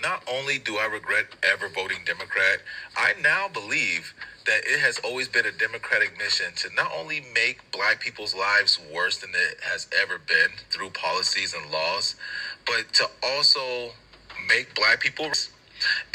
Not only do I regret ever voting Democrat, I now believe that it has always been a Democratic mission to not only make Black people's lives worse than it has ever been through policies and laws, but to also make Black people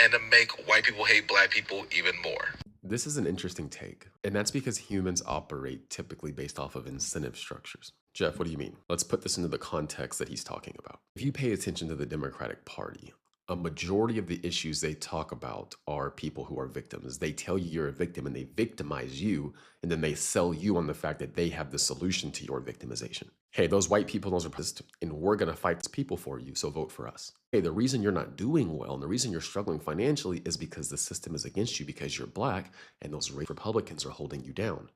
and to make white people hate Black people even more. This is an interesting take, and that's because humans operate typically based off of incentive structures. Jeff, what do you mean? Let's put this into the context that he's talking about. If you pay attention to the Democratic Party, a majority of the issues they talk about are people who are victims. They tell you you're a victim and they victimize you, and then they sell you on the fact that they have the solution to your victimization. Hey, those white people, those are pissed, and we're gonna fight these people for you, so vote for us. Hey, the reason you're not doing well and the reason you're struggling financially is because the system is against you because you're Black and those Republicans are holding you down.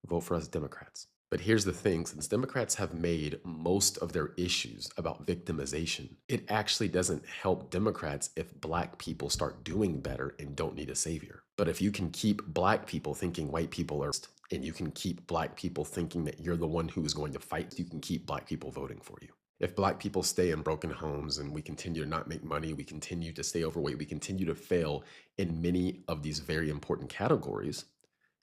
Vote for us Democrats. But here's the thing, since Democrats have made most of their issues about victimization, it actually doesn't help Democrats if Black people start doing better and don't need a savior. But if you can keep Black people thinking white people are, and you can keep Black people thinking that you're the one who is going to fight, you can keep Black people voting for you. If Black people stay in broken homes and we continue to not make money, we continue to stay overweight, we continue to fail in many of these very important categories,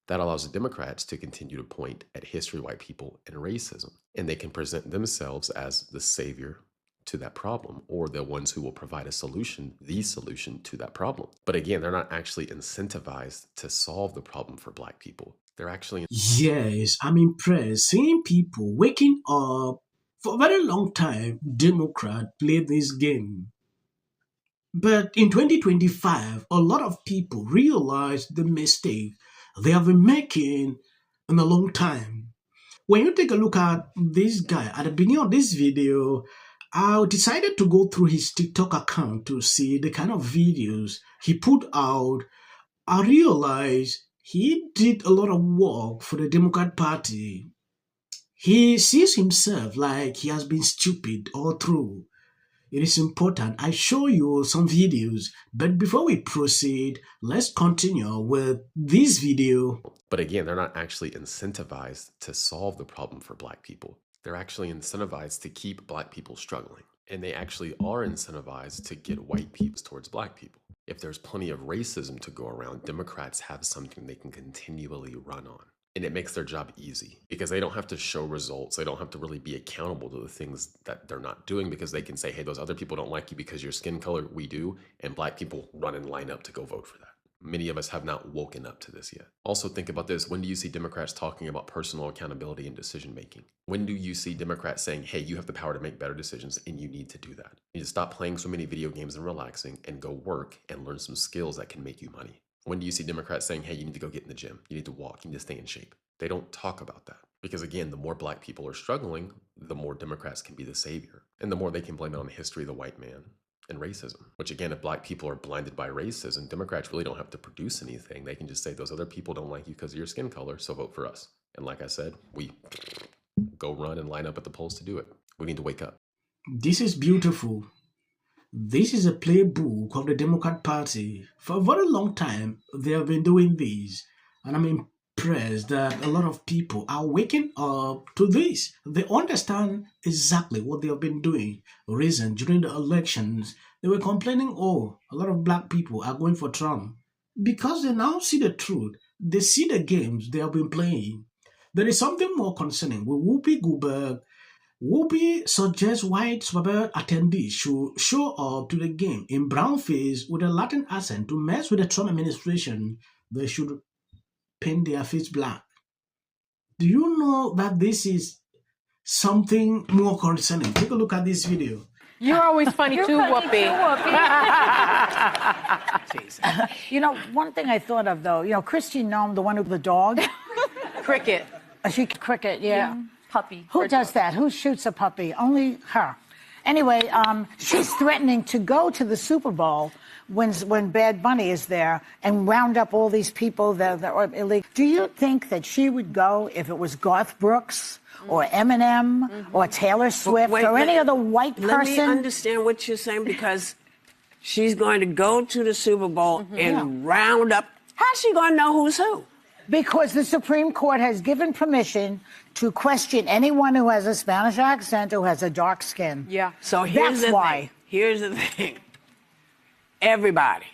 that allows the Democrats to continue to point at history, white people, and racism. And they can present themselves as the savior to that problem, or the ones who will provide a solution, the solution to that problem. But again, they're not actually incentivized to solve the problem for Black people. They're actually... Yes, I'm impressed seeing people waking up. For a very long time, Democrats play this game. But in 2025, a lot of people realized the mistake they have been making in a long time. When you take a look at this guy at the beginning of this video, I decided to go through his TikTok account to see the kind of videos he put out. I realized he did a lot of work for the Democrat Party. He sees himself like he has been stupid all through. It is important I show you some videos, but before we proceed, let's continue with this video. But again, they're not actually incentivized to solve the problem for Black people. They're actually incentivized to keep Black people struggling. And they actually are incentivized to get white people towards Black people. If there's plenty of racism to go around, Democrats have something they can continually run on. And it makes their job easy because they don't have to show results. They don't have to really be accountable to the things that they're not doing, because they can say, hey, those other people don't like you because your skin color, we do. And Black people run and line up to go vote for that. Many of us have not woken up to this yet. Also think about this. When do you see Democrats talking about personal accountability and decision making? When do you see Democrats saying, hey, you have the power to make better decisions and you need to do that? You need to stop playing so many video games and relaxing and go work and learn some skills that can make you money. When do you see Democrats saying, hey, you need to go get in the gym, you need to walk, you need to stay in shape? They don't talk about that because, again, the more Black people are struggling, the more Democrats can be the savior, and the more they can blame it on the history of the white man and racism, which, again, if Black people are blinded by racism, Democrats really don't have to produce anything. They can just say those other people don't like you because of your skin color, so vote for us. And like I said, we go run and line up at the polls to do it. We need to wake up. This is beautiful. This is a playbook of the Democrat Party. For a very long time, they have been doing this. And I'm impressed that a lot of people are waking up to this. They understand exactly what they have been doing. Reason during the elections, they were complaining, oh, a lot of Black people are going for Trump. Because they now see the truth. They see the games they have been playing. There is something more concerning with Whoopi Goldberg. Whoopi suggests white suburban attendees should show up to the game in brownface with a Latin accent to mess with the Trump administration. They should paint their face black. Do you know that this is something more concerning? Take a look at this video. You're always funny too, Whoopi. You know, one thing I thought of though, you know, Christine Nome, the one with the dog. Cricket. Cricket, yeah. Puppy. Who does that? Who shoots a puppy? Only her. Anyway, she's threatening to go to the Super Bowl when Bad Bunny is there and round up all these people that are illegal. Do you think that she would go if it was Garth Brooks or Eminem or Taylor Swift or any other white person? Let me understand what you're saying, because she's going to go to the Super Bowl and round up. How's she going to know who's who? Because the Supreme Court has given permission to question anyone who has a Spanish accent or has a dark skin. Yeah. So here's That's the why. thing. Here's the thing. everybody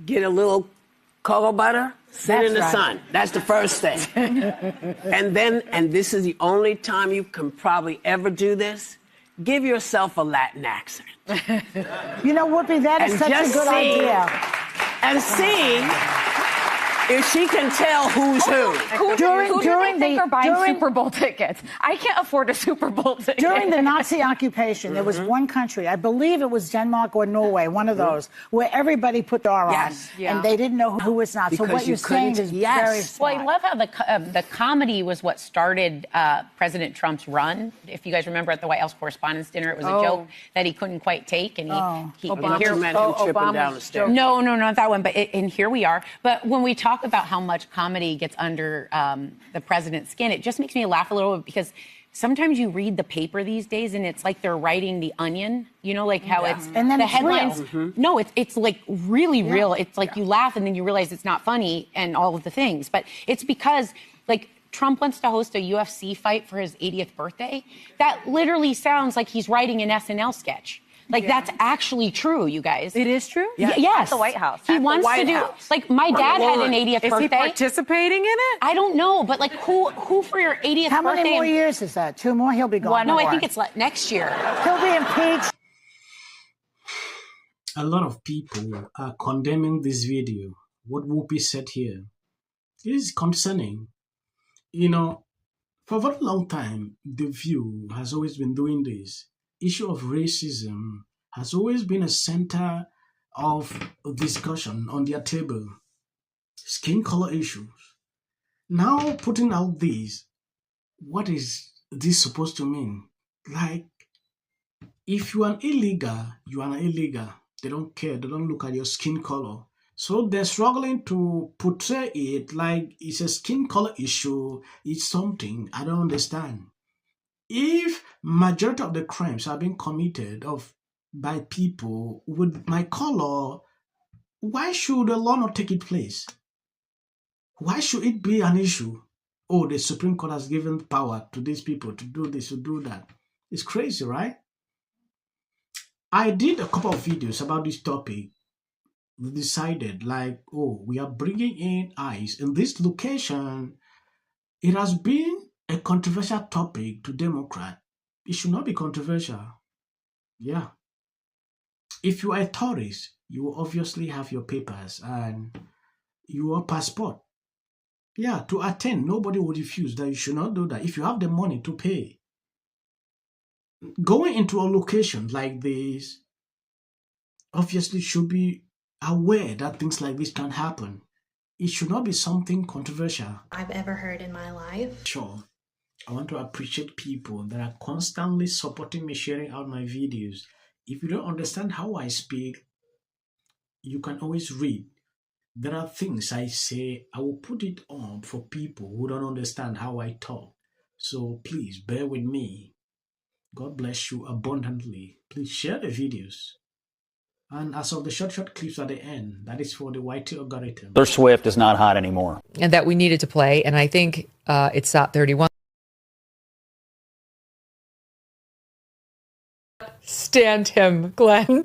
get a little cocoa butter, sit in the sun. That's the first thing. and this is the only time you can probably ever do this, give yourself a Latin accent. You know, Whoopi, that is such a good idea. And see if she can tell who's who. Who do you think are buying Super Bowl tickets? I can't afford a Super Bowl ticket. During the Nazi occupation, there was one country, I believe it was Denmark or Norway, one of those, where everybody put the R on, and they didn't know who was not. Because so what you're saying is very smart. Well, I love how the comedy was what started President Trump's run. If you guys remember at the White House Correspondents' Dinner, it was a joke that he couldn't quite take, and he tripping down the stairs. No, not that one. But and here we are. But when we talk about how much comedy gets under the president's skin, it just makes me laugh a little bit because sometimes you read the paper these days and it's like they're writing The Onion, you know, like how it's and then the it's headlines. real. No, it's like really real. It's like you laugh and then you realize it's not funny and all of the things. But it's because like Trump wants to host a UFC fight for his 80th birthday. That literally sounds like he's writing an SNL sketch. Like, that's actually true, you guys. It is true? Yes. At the White House. He wants to do, like, my dad had an 80th birthday. Is he participating in it? I don't know, but, like, who for your 80th How birthday? many more years is that? 2 more? He'll be gone. No, I think it's next year. He'll be impeached. A lot of people are condemning this video. What Whoopi said here is concerning. You know, for a very long time, The View has always been doing this. Issue of racism has always been a center of discussion on their table. Skin color issues. Now putting out these, what is this supposed to mean? Like, if you are an illegal, you are an illegal. They don't care. They don't look at your skin color. So they're struggling to portray it like it's a skin color issue. It's something I don't understand. If majority of the crimes are being committed by people with my color, why should the law not take its place? Why should it be an issue? Oh, the Supreme Court has given power to these people to do this, to do that. It's crazy, right? I did a couple of videos about this topic. We decided like, oh, we are bringing in ICE in this location. It has been a controversial topic to Democrat. It should not be controversial. Yeah. If you are a tourist, you will obviously have your papers and your passport. Yeah, to attend, nobody would refuse that. You should not do that if you have the money to pay. Going into a location like this, obviously should be aware that things like this can happen. It should not be something controversial I've ever heard in my life. Sure. I want to appreciate people that are constantly supporting me, sharing out my videos. If you don't understand how I speak, you can always read. There are things I say, I will put it on for people who don't understand how I talk. So please bear with me. God bless you abundantly. Please share the videos. And as of the short clips at the end, that is for the YT algorithm. Taylor Swift is not hot anymore. And that we needed to play. And I think it's SOT 31. Stand him, Glenn.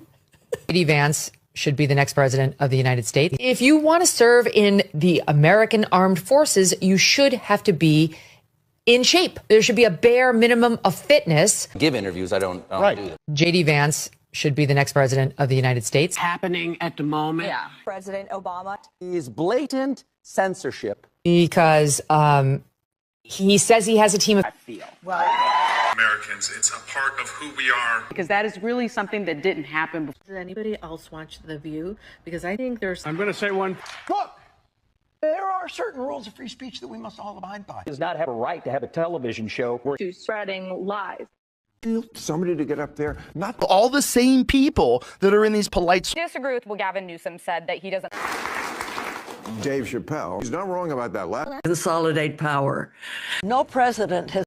J.D. Vance should be the next president of the United States. If you want to serve in the American Armed Forces, you should have to be in shape. There should be a bare minimum of fitness. Give interviews. I don't do that. J.D. Vance should be the next president of the United States. Happening at the moment. Yeah. President Obama Is blatant censorship. Because he says he has a team of... Americans, it's a part of who we are. Because that is really something that didn't happen before. Does anybody else watch The View? Because I think there's... I'm going to say one. Look, there are certain rules of free speech that we must all abide by. Does not have a right to have a television show where to spreading lies. Somebody to get up there, not all the same people that are in these polite... Disagree with what Gavin Newsom said that he doesn't... Dave Chappelle, he's not wrong about that. Consolidate power. No president has